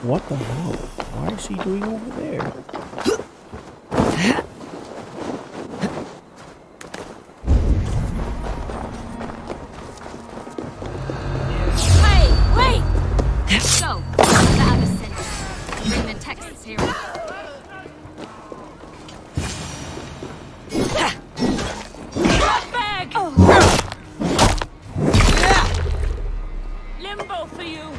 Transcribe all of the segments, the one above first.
What the hell? Why is she doing over there? Hey, wait! So, the other sent. Bring the texts here. Drop bag! Limbo for you.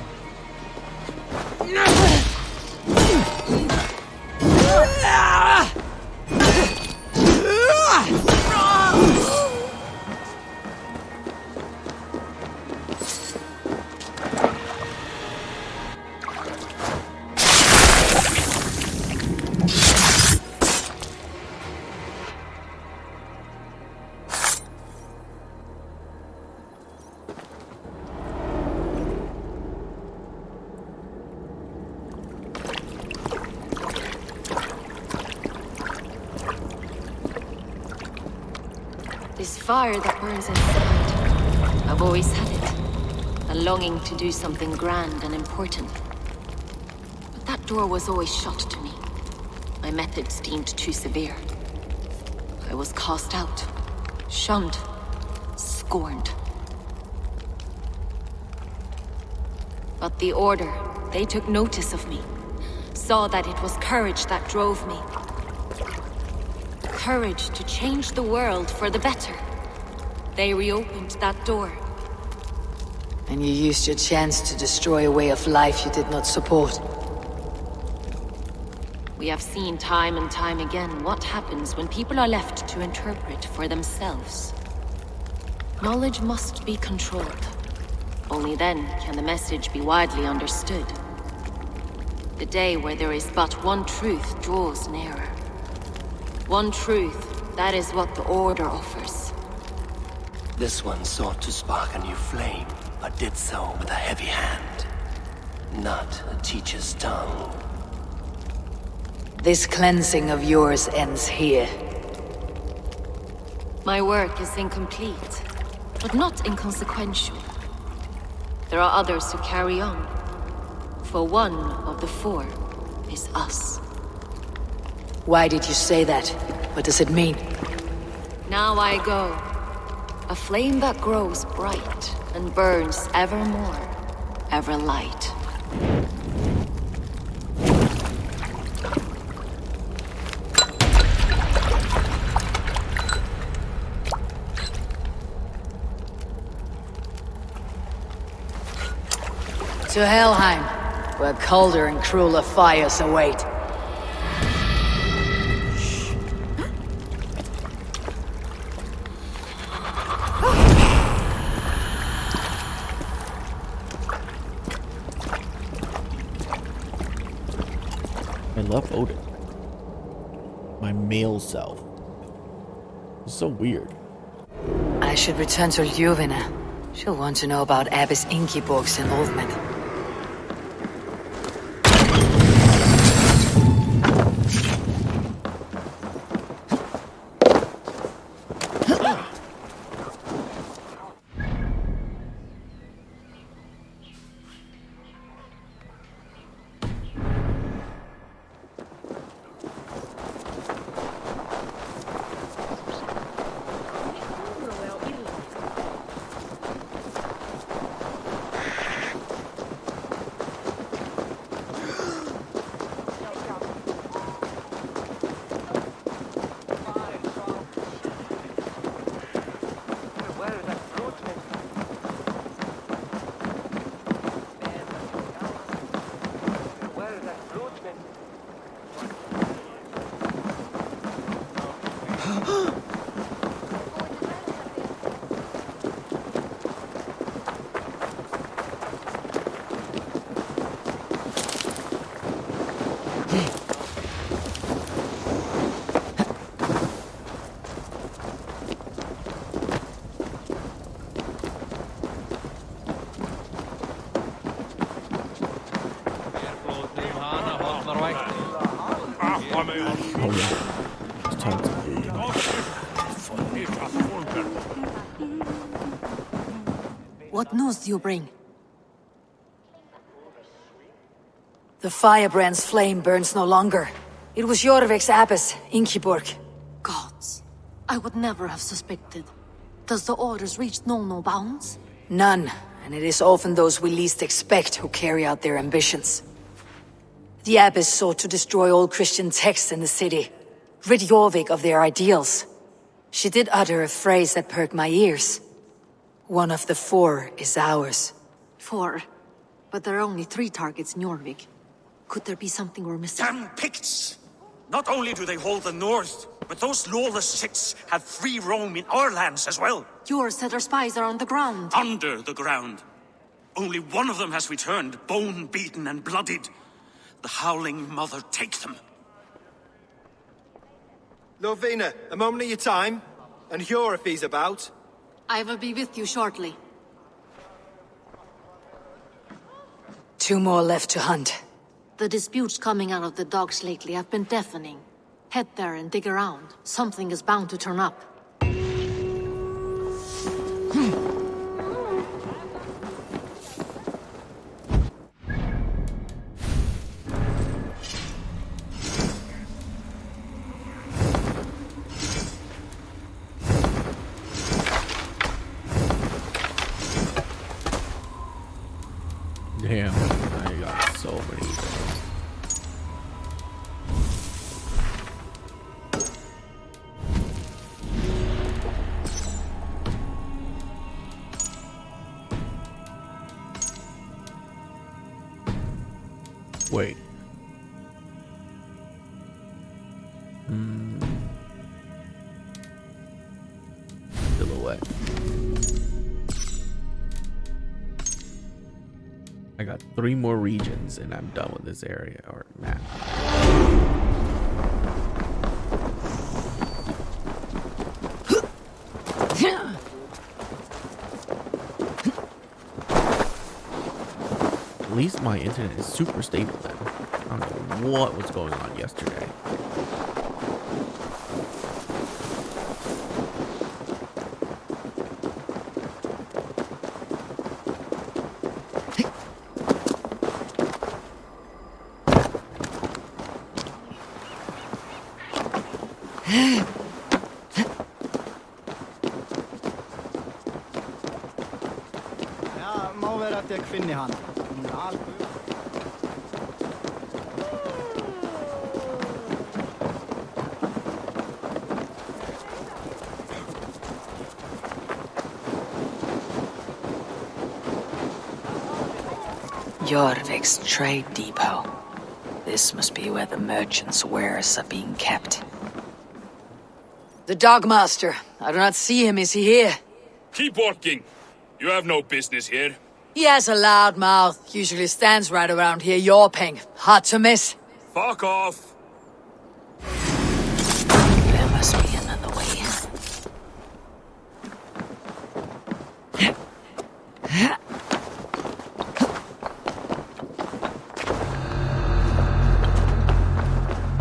This fire that burns inside, I've always had it. A longing to do something grand and important. But that door was always shut to me. My methods deemed too severe. I was cast out, shunned, scorned. But the Order, they took notice of me. Saw that it was courage that drove me. Courage to change the world for the better. They reopened that door. And you used your chance to destroy a way of life you did not support. We have seen time and time again what happens when people are left to interpret for themselves. Knowledge must be controlled. Only then can the message be widely understood. The day where there is but one truth draws nearer. One truth, that is what the Order offers. This one sought to spark a new flame, but did so with a heavy hand. Not a teacher's tongue. This cleansing of yours ends here. My work is incomplete, but not inconsequential. There are others who carry on. For one of the four is us. Why did you say that? What does it mean? Now I go. A flame that grows bright and burns ever more, ever light. To Helheim, where colder and crueler fires await. I love Odin. My male self. It's so weird. I should return to Ljuvina. She'll want to know about Abbess Ingeborg's involvement. Oh yeah. There's tons of food. What news do you bring? The firebrand's flame burns no longer. It was Jorvik's abbess, Ingeborg. Gods, I would never have suspected. Does the orders reach no bounds? None, and it is often those we least expect who carry out their ambitions. The abbess sought to destroy all Christian texts in the city, rid Jorvik of their ideals. She did utter a phrase that perked my ears. One of the 4 is ours. 4? But there are only 3 targets in Jorvik. Could there be something we're missing? Damn Picts! Not only do they hold the north, but those lawless sects have free roam in our lands as well. Yours said our spies are on the ground. Under the ground. Only one of them has returned, bone-beaten and bloodied. The Howling Mother take them. Lovina, a moment of your time, and Hjor if he's about. I will be with you shortly. 2 more left to hunt. The disputes coming out of the docks lately have been deafening. Head there and dig around. Something is bound to turn up. Damn, I got so many. Wait. Silhouette. I got 3 more regions and I'm done with this area or map. At least my internet is super stable now. I don't know what was going on yesterday. Ja, må være at jeg kvinner han. Jorvik's trade depot. This must be where the merchants' wares are being kept. The Dogmaster. I do not see him. Is he here? Keep walking. You have no business here. He has a loud mouth. Usually stands right around here yawping. Hard to miss. Fuck off. There must be another way in.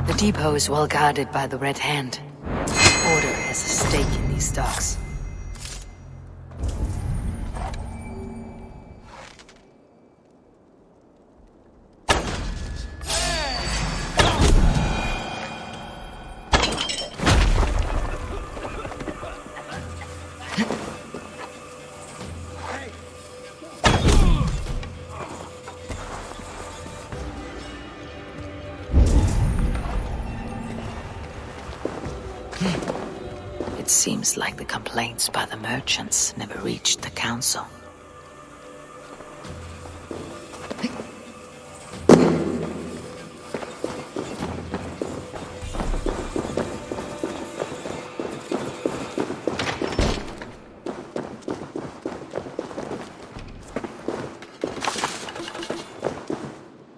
The depot is well guarded by the Red Hand. The Order has a stake in these docks. It seems like the complaints by the merchants never reached the council.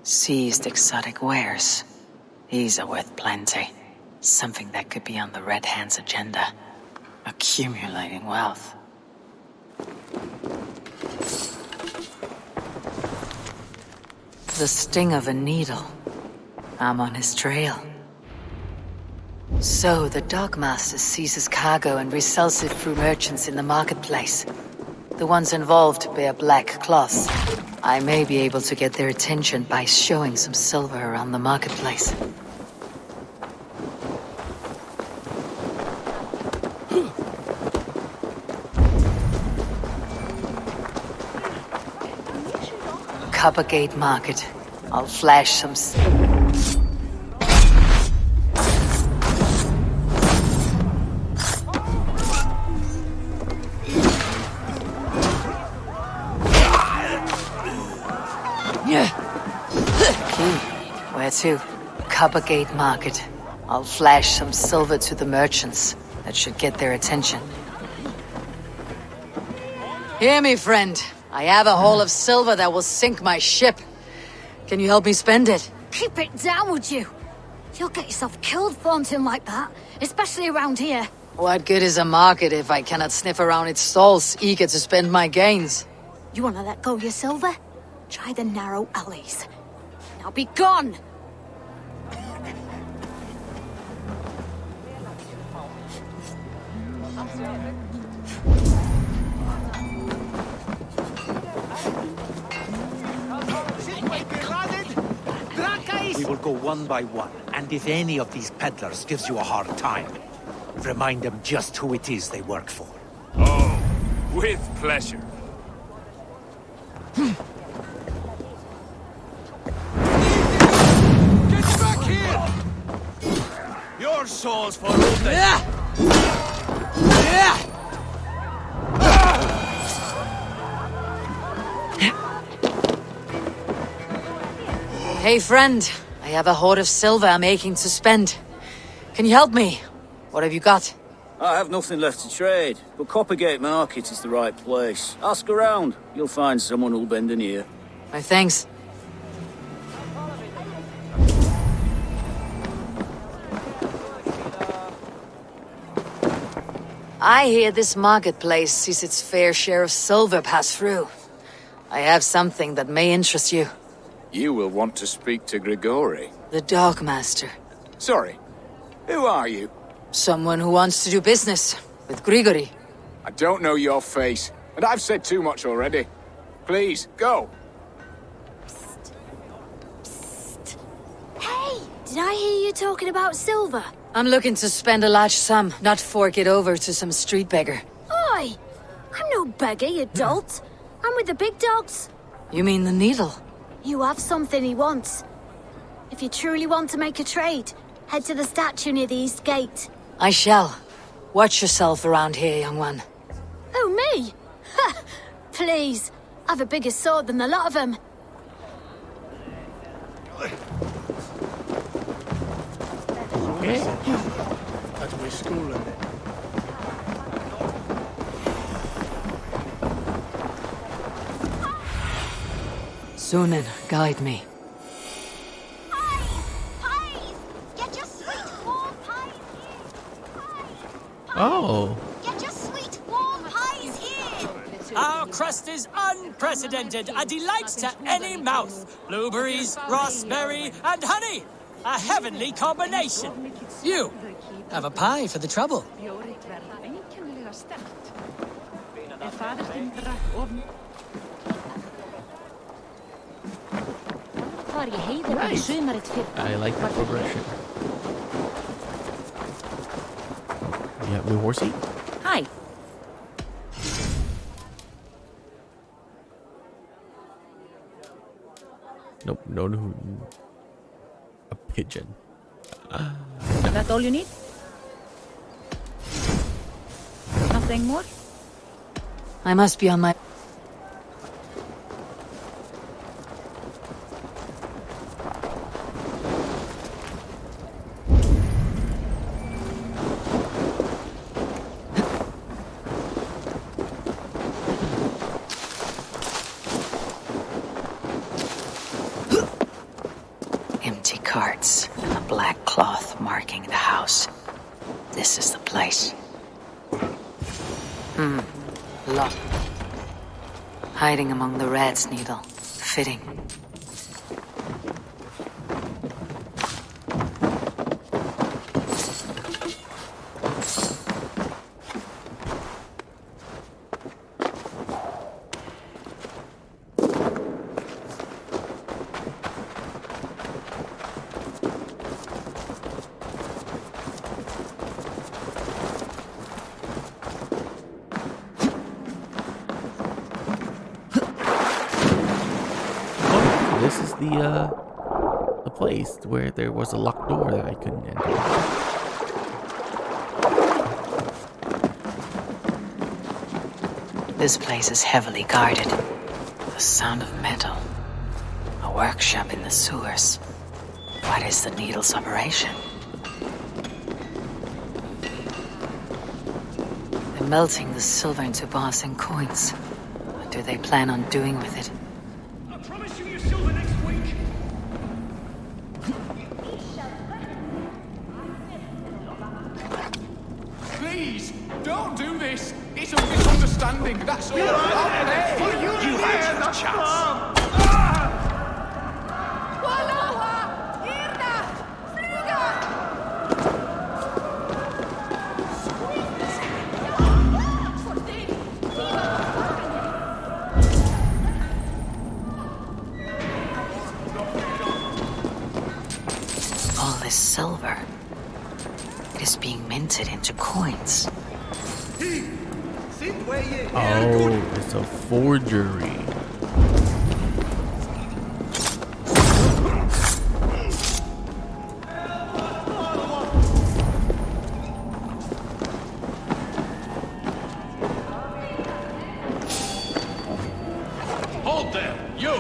Seized exotic wares. These are worth plenty. Something that could be on the Red Hand's agenda. Accumulating wealth. The sting of a needle. I'm on his trail. So the Dogmaster seizes cargo and resells it through merchants in the marketplace. The ones involved bear black cloths. I may be able to get their attention by showing some silver around the marketplace. Coppergate Market. I'll flash some... Where to? Coppergate Market. I'll flash some silver to the merchants. That should get their attention. Hear me, friend. I have a haul of silver that will sink my ship. Can you help me spend it? Keep it down, would you? You'll get yourself killed flaunting like that, especially around here. What good is a market if I cannot sniff around its stalls, eager to spend my gains? You want to let go of your silver? Try the narrow alleys. Now be gone! We will go one by one, and if any of these peddlers gives you a hard time, remind them just who it is they work for. Oh, with pleasure. Get back here! Your soul's for open! Hey, friend. I have a hoard of silver I'm aching to spend. Can you help me? What have you got? I have nothing left to trade, but Coppergate Market is the right place. Ask around. You'll find someone who'll bend an ear. My thanks. I hear this marketplace sees its fair share of silver pass through. I have something that may interest you. You will want to speak to Grigori. The Dogmaster. Sorry, who are you? Someone who wants to do business with Grigori. I don't know your face, and I've said too much already. Please, go. Hey! Did I hear you talking about silver? I'm looking to spend a large sum, not fork it over to some street beggar. Oi! I'm no beggar, you dolt. I'm with the big dogs. You mean the needle? You have something he wants. If you truly want to make a trade, head to the statue near the East Gate. I shall. Watch yourself around here, young one. Oh, me? Ha! Please. I've a bigger sword than the lot of them. That's my school, isn't it? Sunan, guide me. Get your sweet warm pies Oh. Get your sweet warm pies here! Our crust is unprecedented, a delight to any mouth. Blueberries, raspberry, and honey. A heavenly combination. You have a pie for the trouble. Nice. I like the progression. You have new horsey? Hi. Nope, no. A pigeon. That all you need? Nothing more? I must be on my... Empty carts and a black cloth marking the house. This is the place. Locked. Hiding among the rat's needle. Fitting. this is the place where there was a locked door that I couldn't enter. This place is heavily guarded. The sound of metal. A workshop in the sewers. What is the needle's operation? They're melting the silver into bars and coins. What do they plan on doing with it? I promise you your silver next week. Please, don't do this. It's a misunderstanding, that's all. I'll pay. You had your chance. All this silver. It is being minted into coins. Oh, it's a forgery. Hold there, you!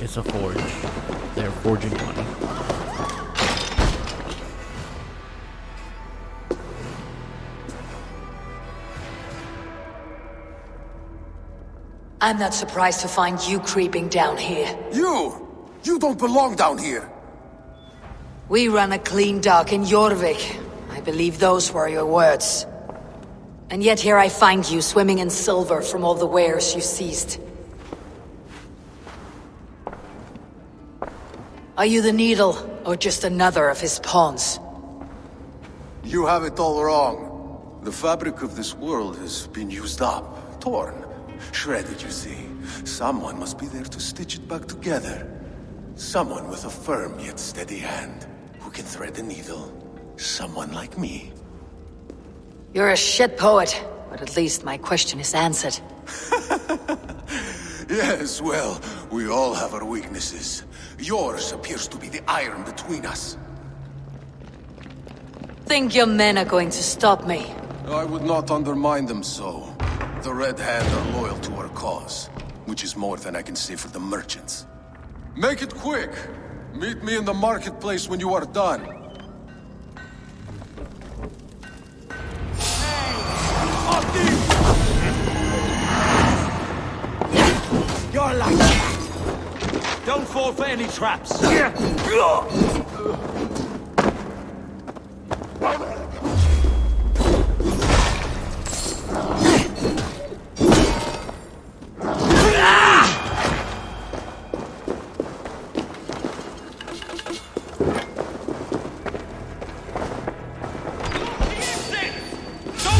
It's a forge. They're forging money. I'm not surprised to find you creeping down here. You don't belong down here! We run a clean dock in Jorvik. I believe those were your words. And yet here I find you swimming in silver from all the wares you seized. Are you the Needle, or just another of his pawns? You have it all wrong. The fabric of this world has been used up, torn, shredded, you see. Someone must be there to stitch it back together. Someone with a firm yet steady hand, who can thread the needle. Someone like me. You're a shit poet, but at least my question is answered. Yes, well, we all have our weaknesses. Yours appears to be the iron between us. Think your men are going to stop me? I would not undermine them so. The Red Hand are loyal to our cause, which is more than I can say for the merchants. Make it quick! Meet me in the marketplace when you are done. You're like that. Don't fall for any traps. Don't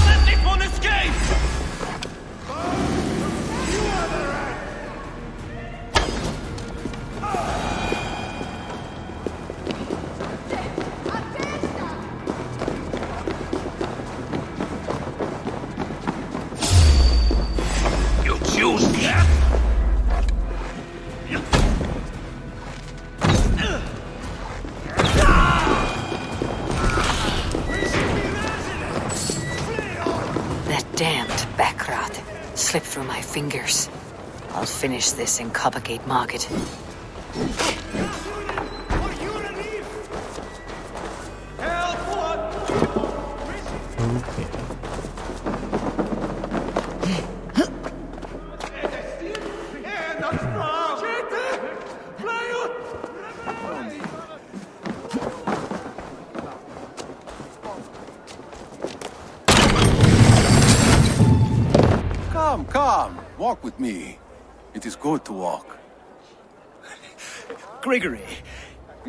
let this one escape! You choose death? That damned backrot slipped through my fingers. I'll finish this in Coppergate Market. Come, walk with me. It is good to walk. Gregory.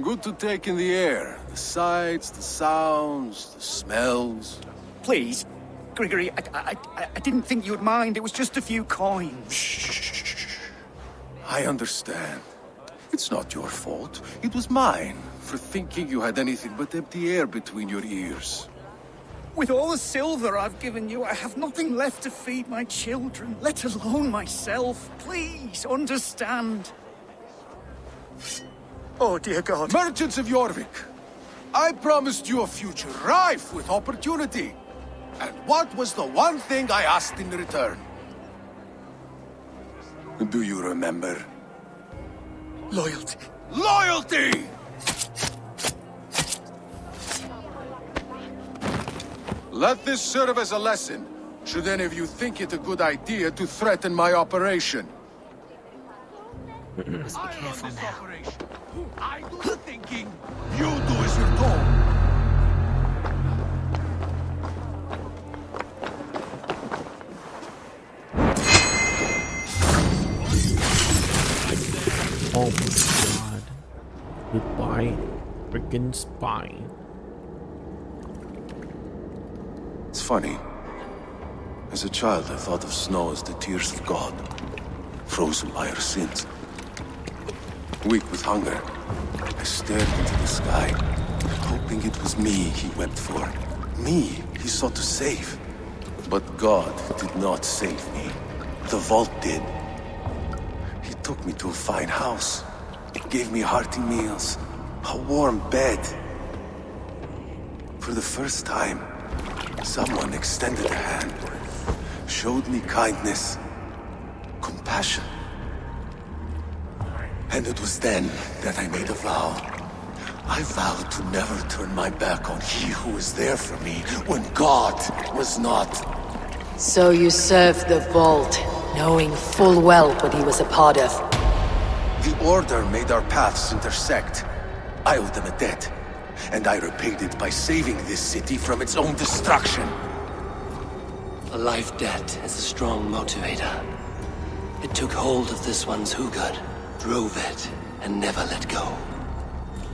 Good to take in the air. The sights, the sounds, the smells. Please, Gregory, I didn't think you'd mind. It was just a few coins. Shh. I understand. It's not your fault. It was mine. for thinking you had anything but empty air between your ears. With all the silver I've given you, I have nothing left to feed my children, let alone myself. Please, understand. Oh, dear God. Merchants of Jorvik, I promised you a future rife with opportunity. And what was the one thing I asked in return? Do you remember? Loyalty. Loyalty! Let this serve as a lesson, should any of you think it a good idea to threaten my operation. Must be careful now. I do the thinking, you do as you're told. Oh my god. Goodbye, freaking spy. It's funny. As a child, I thought of snow as the tears of God, frozen by our sins. Weak with hunger, I stared into the sky, hoping it was me he wept for. Me he sought to save. But God did not save me. The vault did. He took me to a fine house, gave me hearty meals, a warm bed. For the first time, someone extended a hand, showed me kindness, compassion. And it was then that I made a vow. I vowed to never turn my back on he who was there for me when God was not. So you served the Vault, knowing full well what he was a part of. The Order made our paths intersect. I owed them a debt, and I repaid it by saving this city from its own destruction. A life debt is a strong motivator. It took hold of this one's Hugad, drove it, and never let go.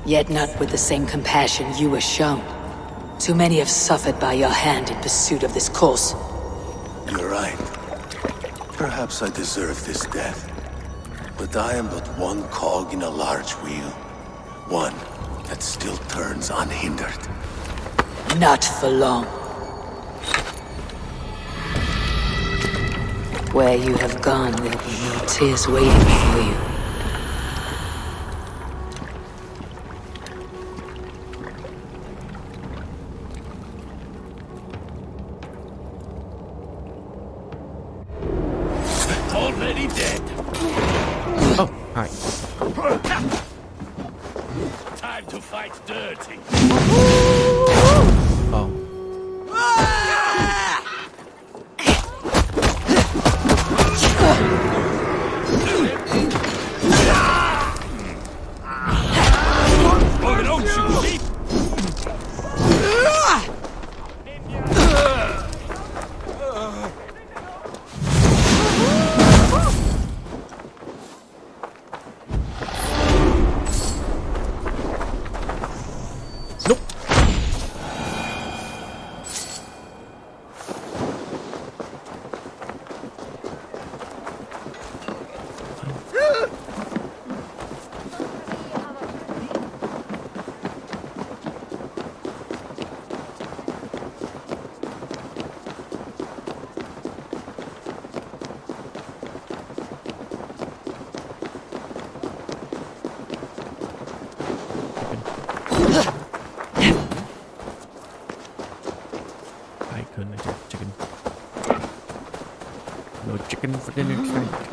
Yet not with the same compassion you were shown. Too many have suffered by your hand in pursuit of this cause. You're right. Perhaps I deserve this death. But I am but one cog in a large wheel. One that still turns unhindered. Not for long. Where you have gone, there'll be no tears waiting for you. Already dead. Oh, hi. Time to fight dirty. Oh. Oh, don't you cheap! I couldn't get chicken. No chicken for dinner tonight.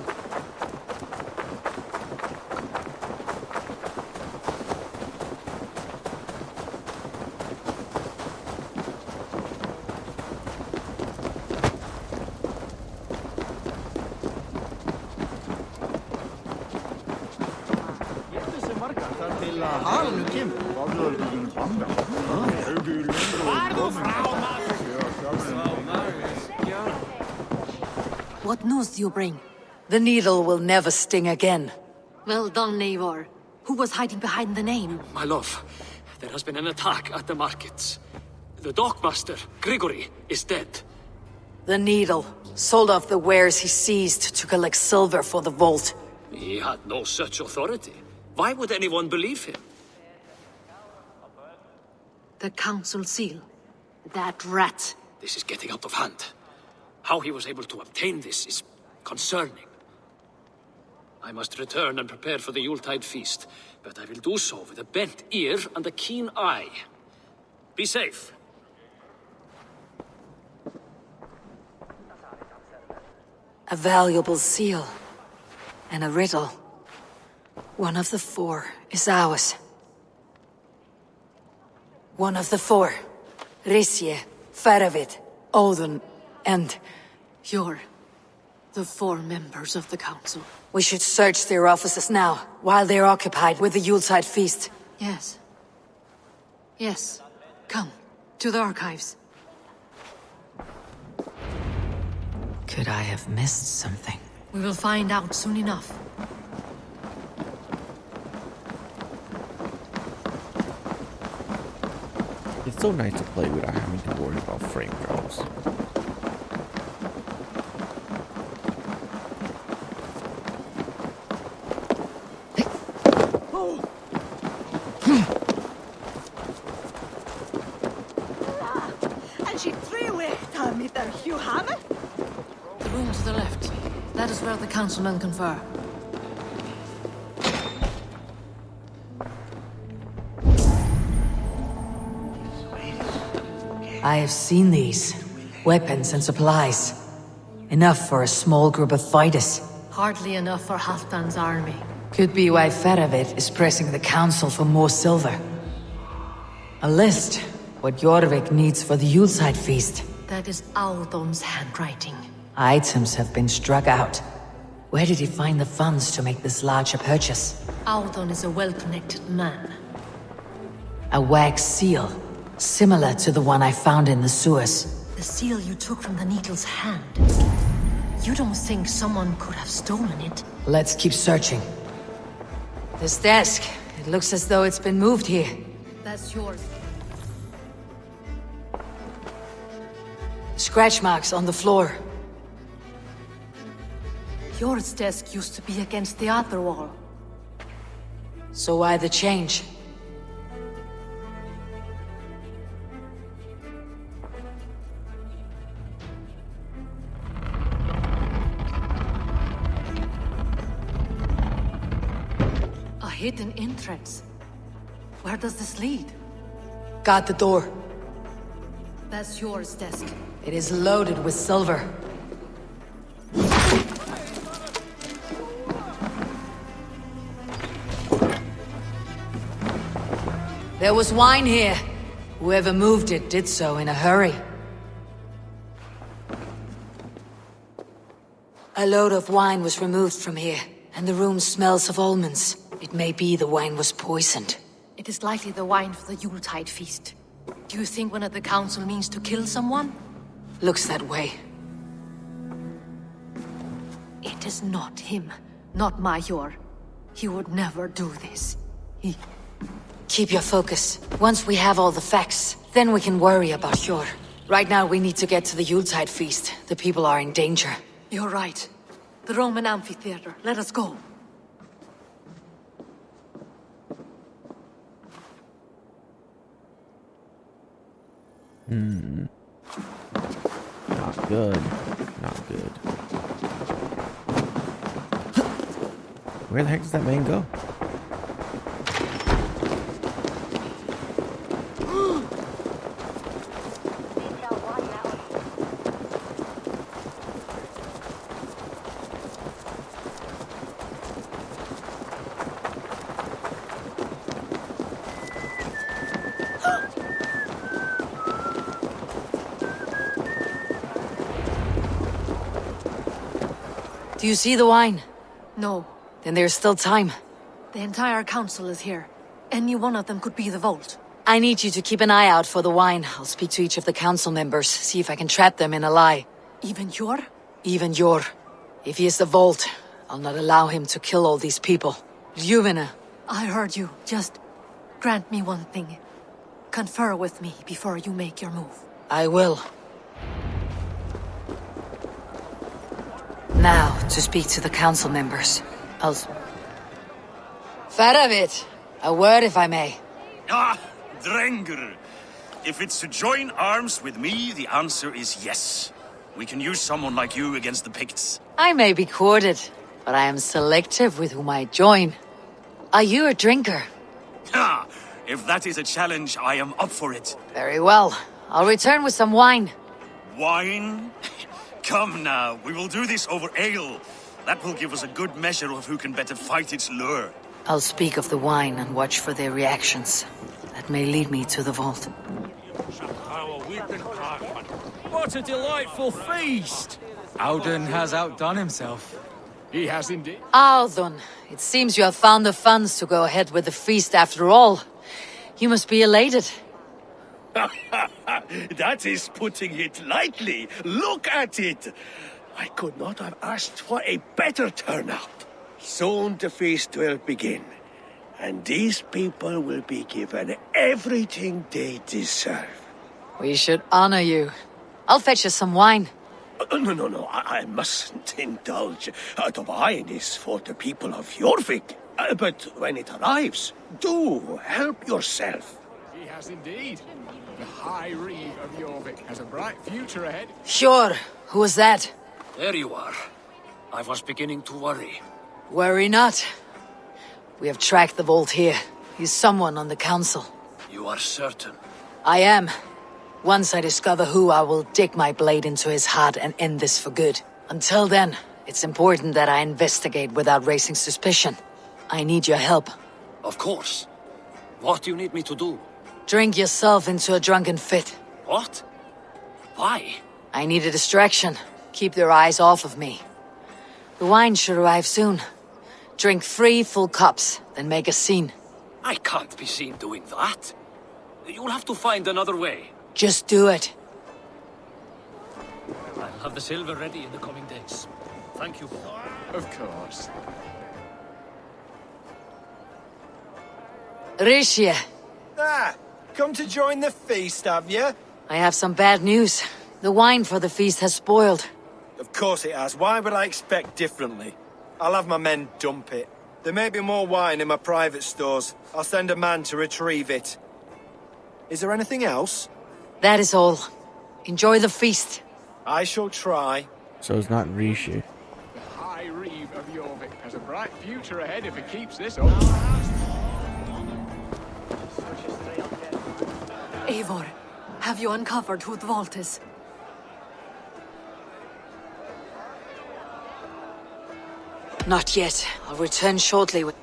Til að halinu kemur. What news do you bring? The needle will never sting again. Well done, Eivor. Who was hiding behind the name? My love, there has been an attack at the markets. The dockmaster, Grigory, is dead. The needle sold off the wares he seized to collect silver for the vault. He had no such authority. Why would anyone believe him? The council seal. That rat. This is getting out of hand. How he was able to obtain this is concerning. I must return and prepare for the Yuletide feast, but I will do so with a bent ear and a keen eye. Be safe. A valuable seal. And a riddle. One of the four is ours. One of the four. Risje, Faravid, Odin, and... You're the 4 members of the council. We should search their offices now, while they're occupied with the Yuletide feast. Yes. Yes. Come, to the archives. Could I have missed something? We will find out soon enough. It's so nice to play without having to worry about frame drops. The room to the left. That is where the councilmen confer. I have seen these. Weapons and supplies. Enough for a small group of fighters. Hardly enough for Halfdan's army. Could be why Faravid is pressing the council for more silver. A list. What Jorvik needs for the Yuletide feast. That is Audon's handwriting. Items have been struck out. Where did he find the funds to make this larger purchase? Audon is a well-connected man. A wax seal. Similar to the one I found in the sewers. The seal you took from the Needle's hand. You don't think someone could have stolen it? Let's keep searching. This desk. It looks as though it's been moved here. That's yours. Scratch marks on the floor. Yours desk used to be against the other wall. So why the change? A hidden entrance. Where does this lead? Got the door. That's yours desk. It is loaded with silver. There was wine here. Whoever moved it did so in a hurry. A load of wine was removed from here, and the room smells of almonds. It may be the wine was poisoned. It is likely the wine for the Yuletide feast. Do you think one of the council means to kill someone? Looks that way. It is not him, not Major. He would never do this. Keep your focus. Once we have all the facts, then we can worry about Hjor. Right now we need to get to the Yuletide feast. The people are in danger. You're right. The Roman amphitheater. Let us go. Not good. Not good. Where the heck does that man go? Do you see the wine? No. Then there's still time. The entire council is here. Any one of them could be the vault. I need you to keep an eye out for the wine. I'll speak to each of the council members, see if I can trap them in a lie. Even Hjor? Even Hjor. If he is the vault, I'll not allow him to kill all these people. Juvena. I heard you. Just grant me one thing. Confer with me before you make your move. I will. Now, to speak to the council members. Faravid, a word if I may. Ah, Drengr. If it's to join arms with me, the answer is yes. We can use someone like you against the Picts. I may be courted, but I am selective with whom I join. Are you a drinker? Ha! If that is a challenge, I am up for it. Very well. I'll return with some wine. Wine? Come now, we will do this over ale. That will give us a good measure of who can better fight its lure. I'll speak of the wine and watch for their reactions. That may lead me to the vault. What a delightful feast! Auden has outdone himself. He has indeed. Aldon, it seems you have found the funds to go ahead with the feast after all. You must be elated. That is putting it lightly. Look at it. I could not have asked for a better turnout. Soon the feast will begin, and these people will be given everything they deserve. We should honor you. I'll fetch us some wine. No, I mustn't indulge. The wine is for the people of Jorvik. But when it arrives, do help yourself. He has indeed. The High Reeve of Jorvik has a bright future ahead. Sure. Who was that? There you are. I was beginning to worry. Worry not. We have tracked the vault here. He's someone on the council. You are certain? I am. Once I discover who, I will dig my blade into his heart and end this for good. Until then, it's important that I investigate without raising suspicion. I need your help. Of course. What do you need me to do? Drink yourself into a drunken fit. What? Why? I need a distraction. Keep their eyes off of me. The wine should arrive soon. Drink 3 full cups, then make a scene. I can't be seen doing that. You'll have to find another way. Just do it. I'll have the silver ready in the coming days. Thank you. Of course. Rishia. Come to join the feast, have you? I have some bad news. The wine for the feast has spoiled. Of course it has. Why would I expect differently? I'll have my men dump it. There may be more wine in my private stores. I'll send a man to retrieve it. Is there anything else? That is all. Enjoy the feast. I shall try. So it's not Rishi. The High Reeve of Jorvik has a bright future ahead if it keeps this up. Eivor, have you uncovered who the vault is? Not yet. I'll return shortly with...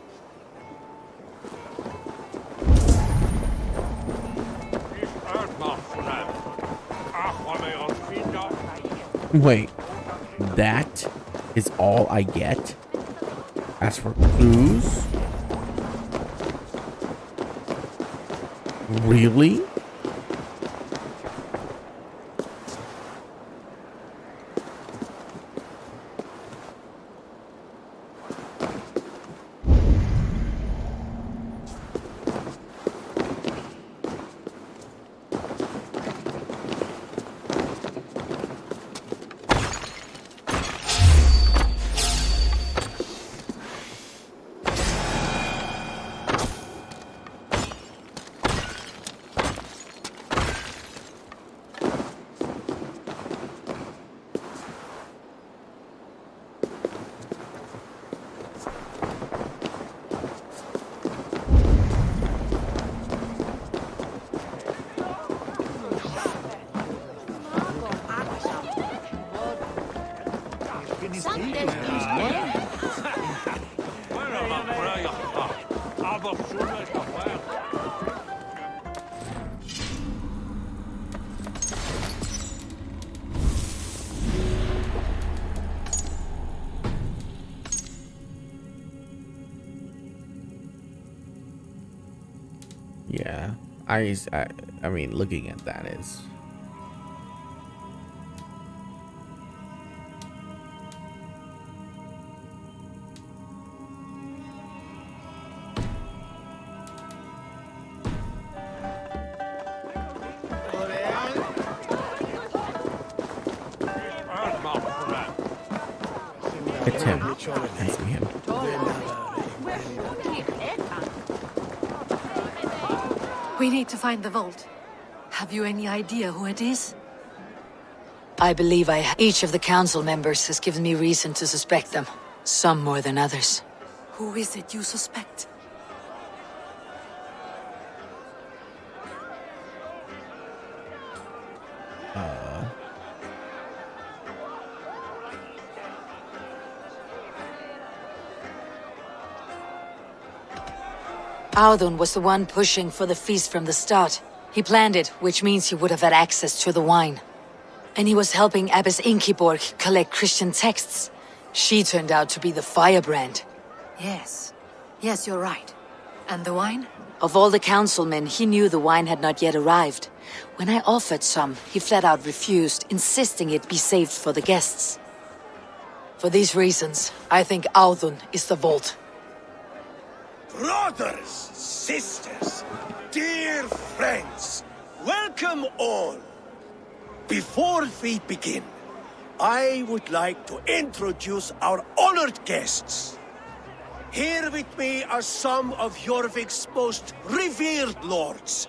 Wait, that is all I get? As for clues? Really? Yeah, I mean, looking at that is... It's him. I see him. We need to find the vault. Have you any idea who it is? I believe each of the council members has given me reason to suspect them. Some more than others. Who is it you suspect? Audun was the one pushing for the feast from the start. He planned it, which means he would have had access to the wine. And he was helping Abbess Ingeborg collect Christian texts. She turned out to be the firebrand. Yes. Yes, you're right. And the wine? Of all the councilmen, he knew the wine had not yet arrived. When I offered some, he flat out refused, insisting it be saved for the guests. For these reasons, I think Audun is the vault. Brothers, sisters, dear friends, welcome all. Before we begin, I would like to introduce our honored guests. Here with me are some of Jorvik's most revered lords.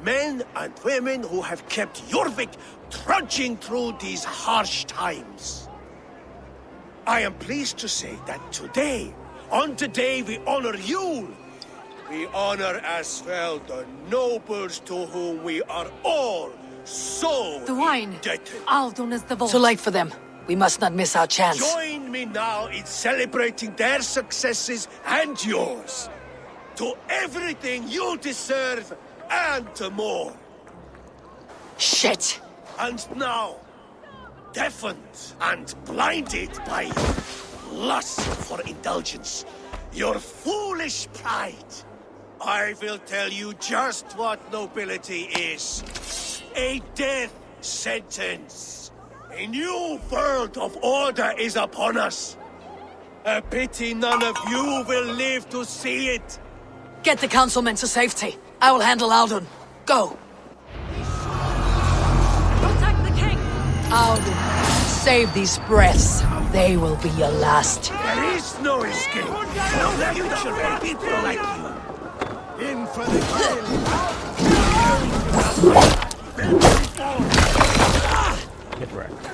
Men and women who have kept Jorvik trudging through these harsh times. I am pleased to say that today, on the day we honor Yule, we honor as well the nobles to whom we are all so the wine. indebted. Audun is the vault. Too late for them. We must not miss our chance. Join me now in celebrating their successes and yours. To everything you deserve and more. Shit! And now, deafened and blinded by lust for indulgence, your foolish pride, I will tell you just what nobility is. A death sentence. A new world of order is upon us. A pity none of you will live to see it. Get the councilmen to safety. I will handle Audun. Go! Protect the king! Audun, save these breaths. They will be your last. There is no escape. No future for people like you. In for the kill. Get wrecked.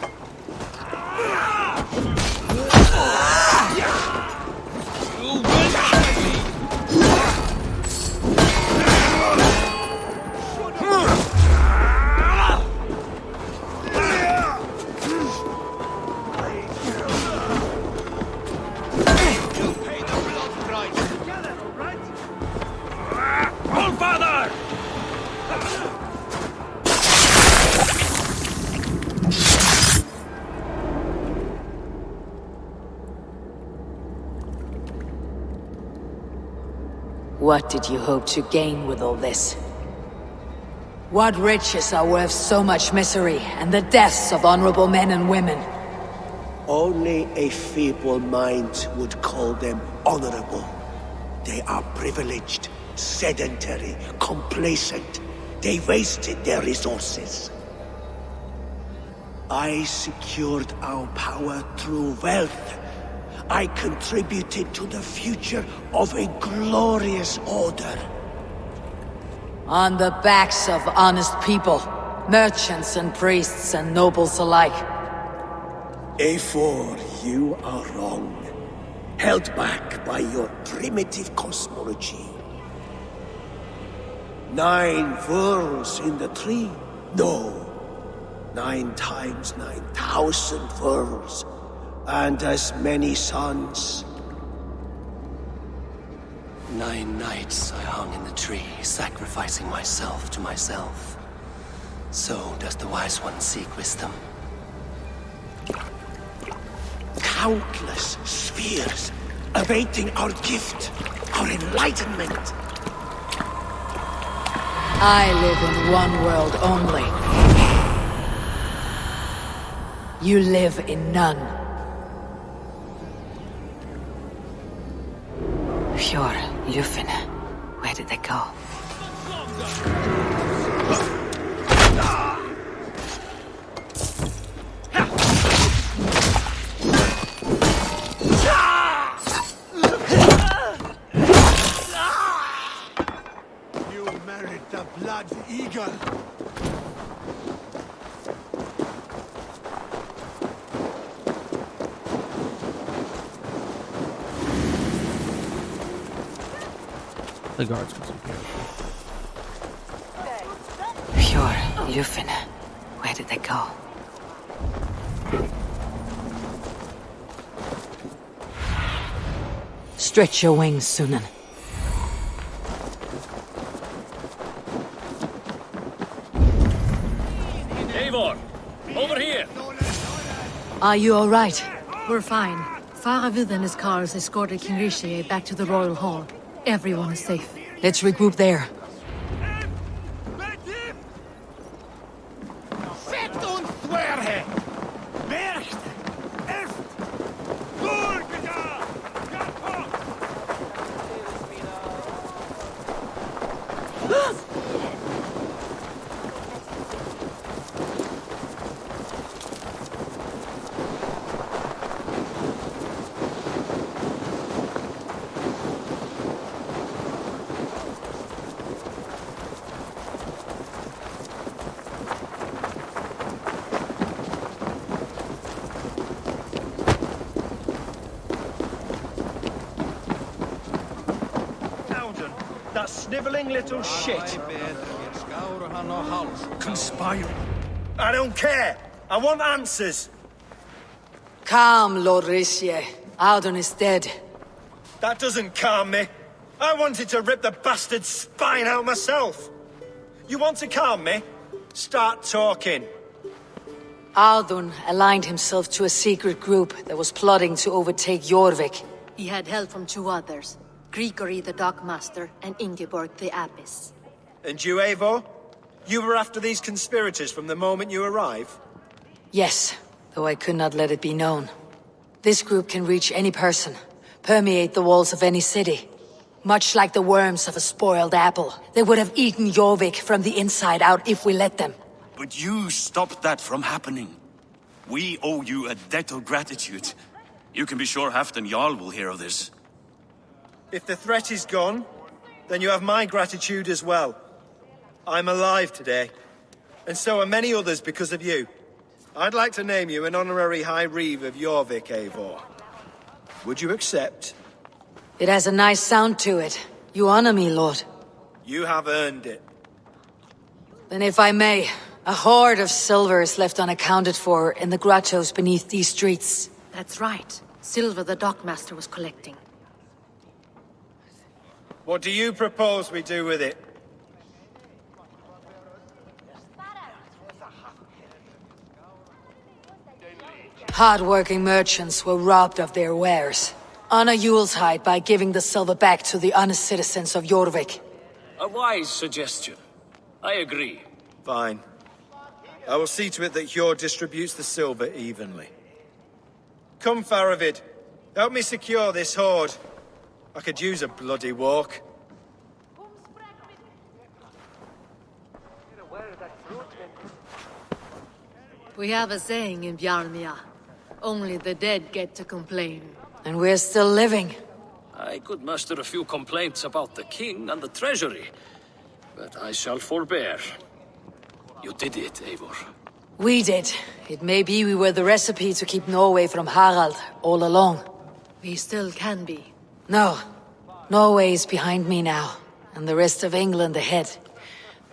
What did you hope to gain with all this? What riches are worth so much misery and the deaths of honorable men and women? Only a feeble mind would call them honorable. They are privileged, sedentary, complacent. They wasted their resources. I secured our power through wealth. I contributed to the future of a glorious order. On the backs of honest people, merchants and priests and nobles alike. A4, you are wrong. Held back by your primitive cosmology. 9 worlds in the tree? No. 9 times 9,000 worlds. And as many suns. 9 nights I hung in the tree, sacrificing myself to myself. So does the Wise One seek wisdom. Countless spheres awaiting our gift, our enlightenment. I live in one world only. You live in none. Pure Lufin. Where did they go? You merit the Blood eagle. The guards must be careful. Pure Lufin. Where did they go? Stretch your wings, Sunan. Eivor, over here. Are you all right? We're fine. Faravid and his cars escorted King Rishi back to the Royal Hall. Everyone is safe. Let's regroup there. That sniveling little shit. Conspiring. I don't care. I want answers. Calm, Lord Rishi. Audun is dead. That doesn't calm me. I wanted to rip the bastard's spine out myself. You want to calm me? Start talking. Audun aligned himself to a secret group that was plotting to overtake Jorvik. He had help from two others. Grigory the Dockmaster and Ingeborg the Abbess. And you, Eivor? You were after these conspirators from the moment you arrived? Yes, though I could not let it be known. This group can reach any person, permeate the walls of any city. Much like the worms of a spoiled apple, they would have eaten Jorvik from the inside out if we let them. But you stopped that from happening. We owe you a debt of gratitude. You can be sure Halfdan Jarl will hear of this. If the threat is gone, then you have my gratitude as well. I'm alive today, and so are many others because of you. I'd like to name you an honorary High Reeve of Jorvik, Eivor. Would you accept? It has a nice sound to it. You honor me, Lord. You have earned it. Then if I may, a hoard of silver is left unaccounted for in the grottos beneath these streets. That's right. Silver the Dockmaster was collecting. What do you propose we do with it? Hard-working merchants were robbed of their wares. Honor Yuletide by giving the silver back to the honest citizens of Jorvik. A wise suggestion. I agree. Fine. I will see to it that Hjord distributes the silver evenly. Come, Faravid. Help me secure this hoard. I could use a bloody walk. We have a saying in Bjarmia. Only the dead get to complain. And we're still living. I could muster a few complaints about the king and the treasury, but I shall forbear. You did it, Eivor. We did. It may be we were the recipe to keep Norway from Harald all along. We still can be. No. Norway is behind me now, and the rest of England ahead.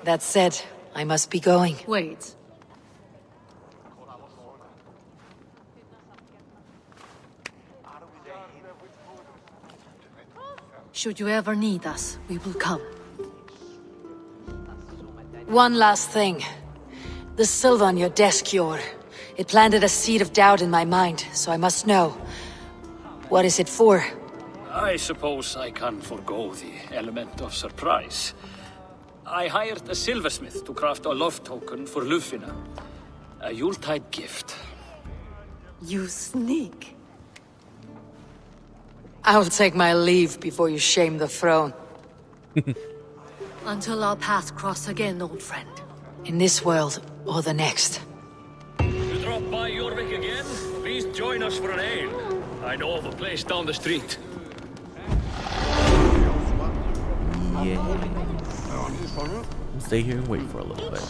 That said, I must be going. Wait. Should you ever need us, we will come. One last thing. The silver on your desk, Hjord. It planted a seed of doubt in my mind, so I must know. What is it for? I suppose I can forgo the element of surprise. I hired a silversmith to craft a love token for Lufina. A Yuletide gift. You sneak. I'll take my leave before you shame the throne. Until our paths cross again, old friend. In this world, or the next. You drop by Jorvik again? Please join us for an ale. I know of a place down the street. Yeah. We'll stay here and wait for a little bit.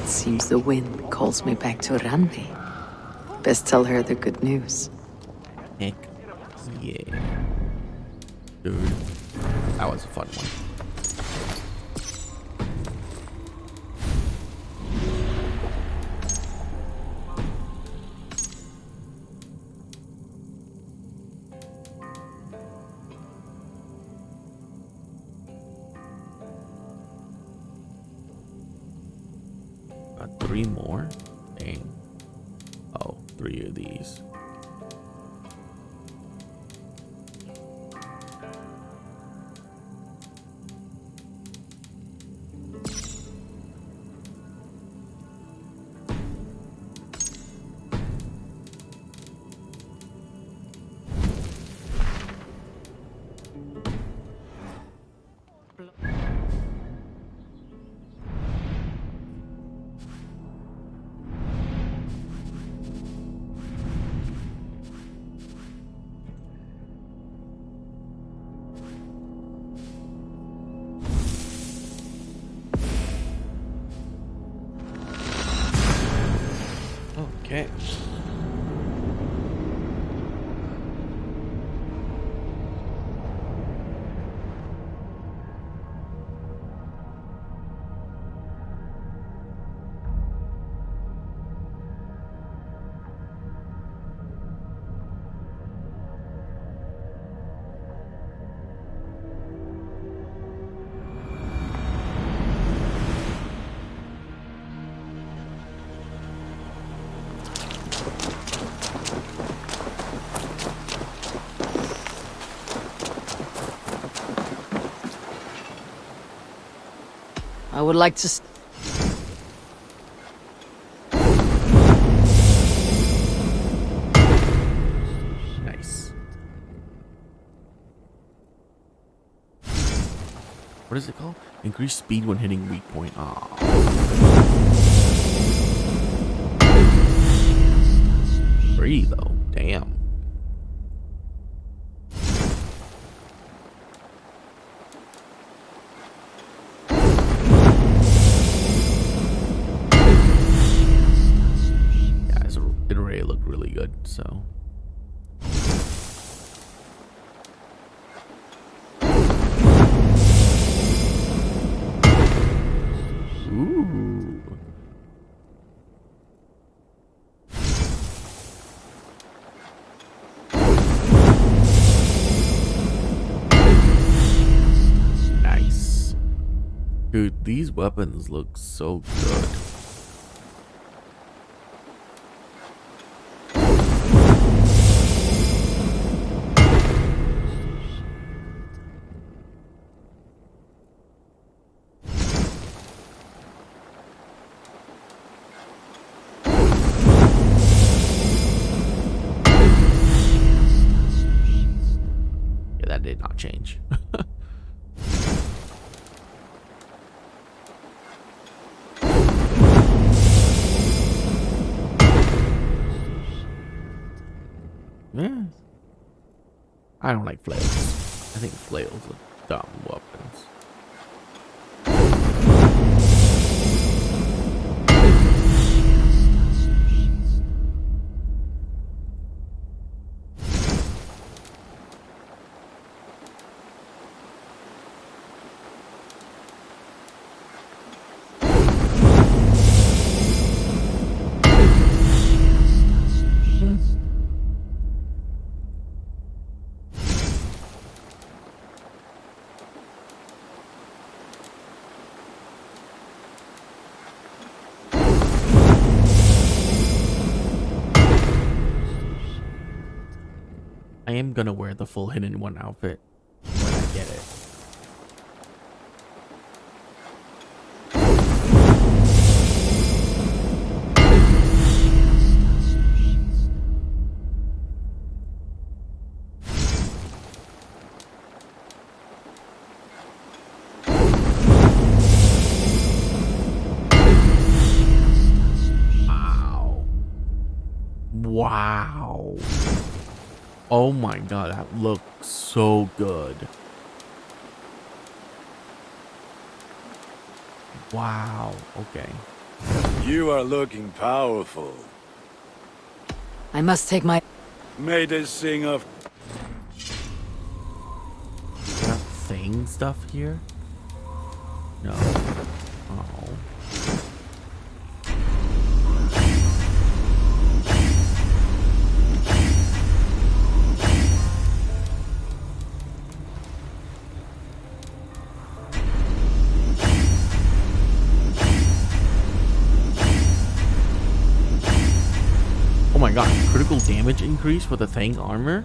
It seems the wind calls me back to Randi. Best tell her the good news. Heck yeah. Dude, that was a fun one. Got 3 more. Dang. Oh, 3 of these. Okay. I would like to... Nice. What is it called? Increase speed when hitting weak point. Aw. 3 though. Damn. It already looked really good, so. Ooh. Nice. Dude, these weapons look so good. That did not change. Yeah. I don't like flails. I think flails are dumb weapons. I am gonna wear the full hidden one outfit when I get it. Wow. Wow. Oh my god, that looks so good. Wow. Okay. You are looking powerful. I must take my... May this sing of... Got thing stuff here? No. Oh. Oh my god, critical damage increase for the Thang armor?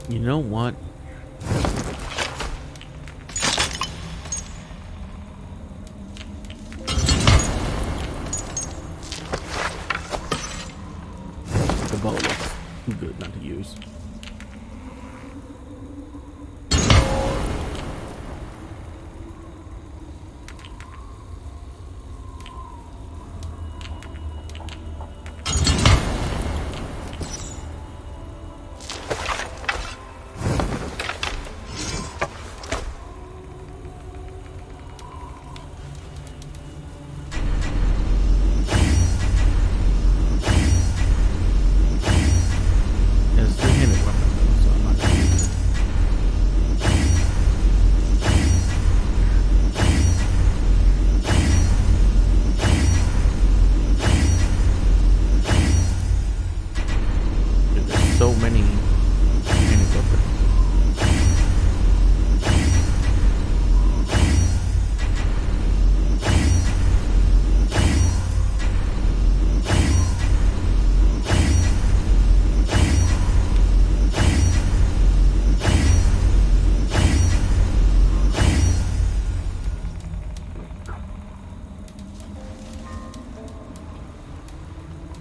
You know what? The bow looks good not to use. So many weapons.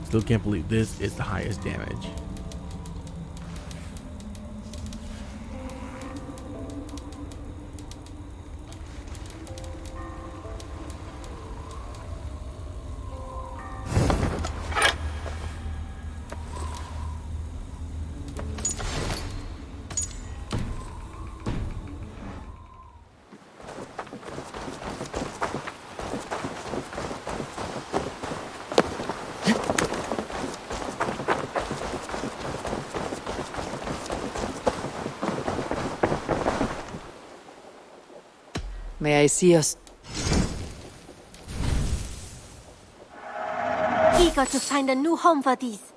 Still can't believe this is the highest damage. May I see us? Eager to find a new home for these.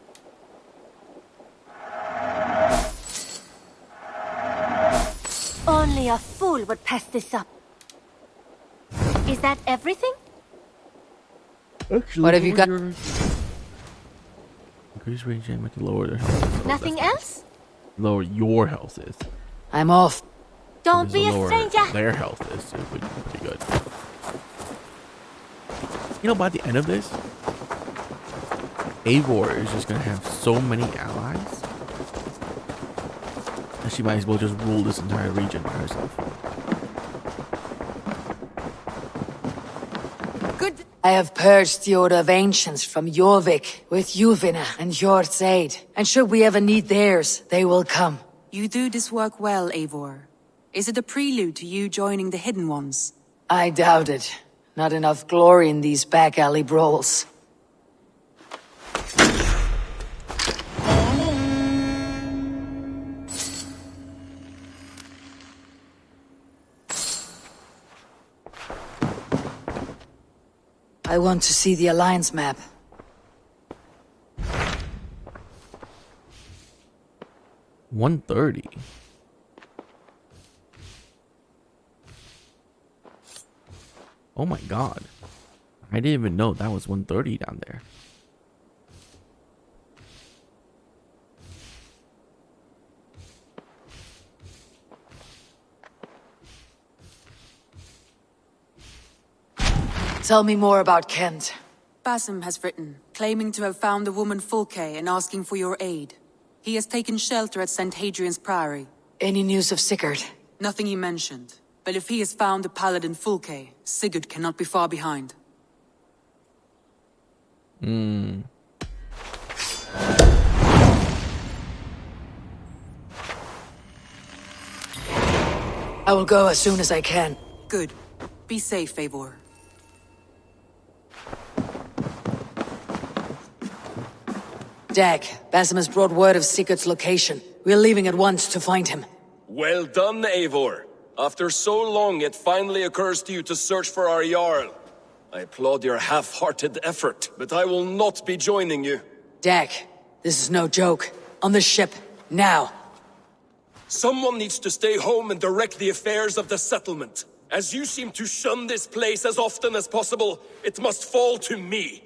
Only a fool would pass this up. Is that everything? What have you got? Increase range and make it lower their health. Nothing else? Lower your health is. I'm off. Don't be a Lower stranger. their health is pretty good. You know, by the end of this, Eivor is just gonna have so many allies that she might as well just rule this entire region by herself. Good. I have purged the Order of Ancients from Jorvik with Yuvina and Hjort's aid, and should we ever need theirs, they will come. You do this work well, Eivor. Is it a prelude to you joining the Hidden Ones? I doubt it. Not enough glory in these back alley brawls. I want to see the Alliance map. $130. Oh my god. I didn't even know that was 130 down there. Tell me more about Kent. Basim has written, claiming to have found the woman Fulke and asking for your aid. He has taken shelter at St. Hadrian's Priory. Any news of Sigurd? Nothing he mentioned. But if he has found the paladin Fulke, Sigurd cannot be far behind. I will go as soon as I can. Good. Be safe, Eivor. Dag, Basim has brought word of Sigurd's location. We're leaving at once to find him. Well done, Eivor. After so long, it finally occurs to you to search for our Jarl. I applaud your half-hearted effort, but I will not be joining you. Dag, this is no joke. On the ship, now. Someone needs to stay home and direct the affairs of the settlement. As you seem to shun this place as often as possible, it must fall to me.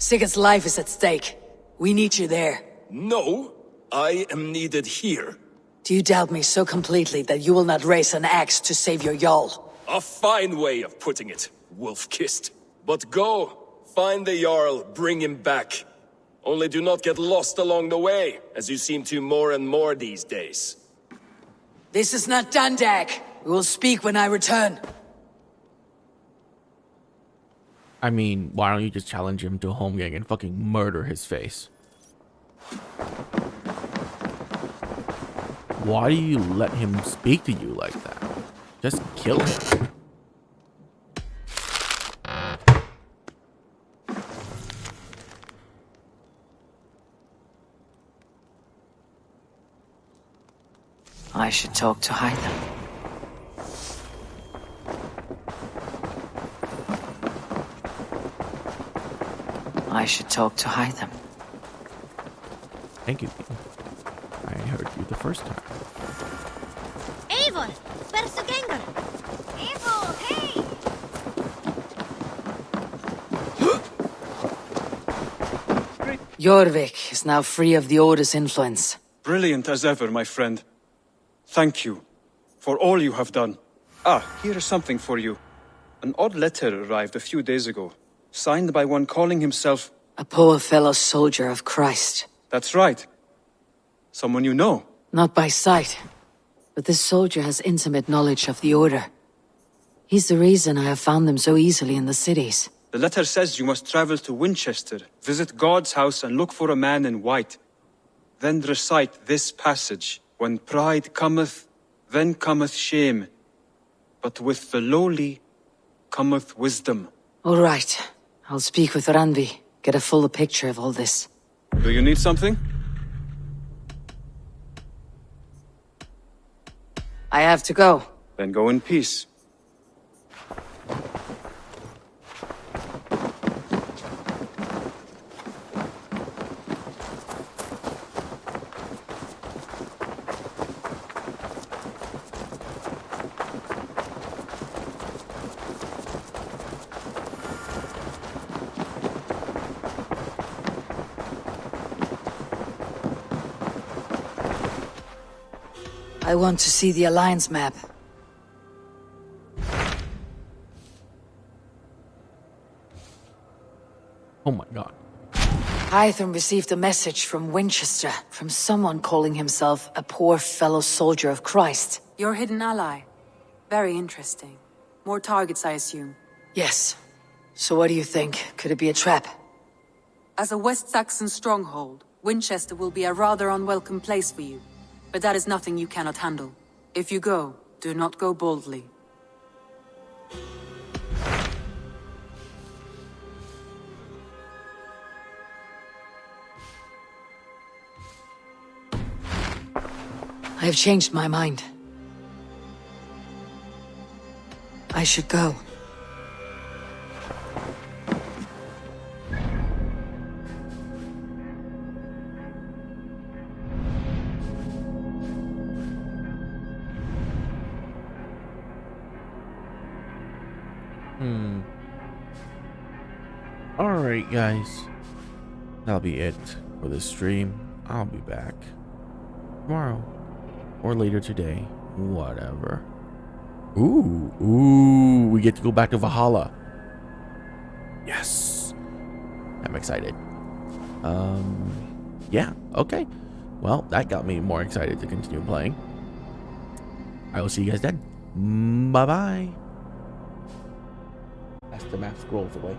Sigurd's life is at stake. We need you there. No, I am needed here. Do you doubt me so completely that you will not raise an axe to save your Jarl? A fine way of putting it, wolf-kissed. But go, find the Jarl, bring him back. Only do not get lost along the way, as you seem to more and more these days. This is not done, Dag. We will speak when I return. I mean, why don't you just challenge him to a home gang and fucking murder his face? Why do you let him speak to you like that? Just kill him. I should talk to Hytham. I should talk to Hytham. Thank you. I heard you the first time. Eivor! Where's the ganger? Eivor, hey! Jorvik is now free of the Order's influence. Brilliant as ever, my friend. Thank you for all you have done. Ah, here is something for you. An odd letter arrived a few days ago, signed by one calling himself... A poor fellow soldier of Christ. That's right. Someone you know. Not by sight, but this soldier has intimate knowledge of the Order. He's the reason I have found them so easily in the cities. The letter says you must travel to Winchester, visit God's house and look for a man in white. Then recite this passage. When pride cometh, then cometh shame. But with the lowly cometh wisdom. All right. I'll speak with Randvi. Get a fuller picture of all this. Do you need something? I have to go. Then go in peace. I want to see the Alliance map. Oh my god. Hytham received a message from Winchester, from someone calling himself a poor fellow soldier of Christ. Your hidden ally. Very interesting. More targets, I assume. Yes. So what do you think? Could it be a trap? As a West Saxon stronghold, Winchester will be a rather unwelcome place for you. But that is nothing you cannot handle. If you go, do not go boldly. I have changed my mind. I should go. Alright, guys. That'll be it for this stream. I'll be back tomorrow or later today. Whatever. Ooh, we get to go back to Valhalla. Yes. I'm excited. Yeah, okay. Well, that got me more excited to continue playing. I will see you guys then. Bye-bye. As the map scrolls away.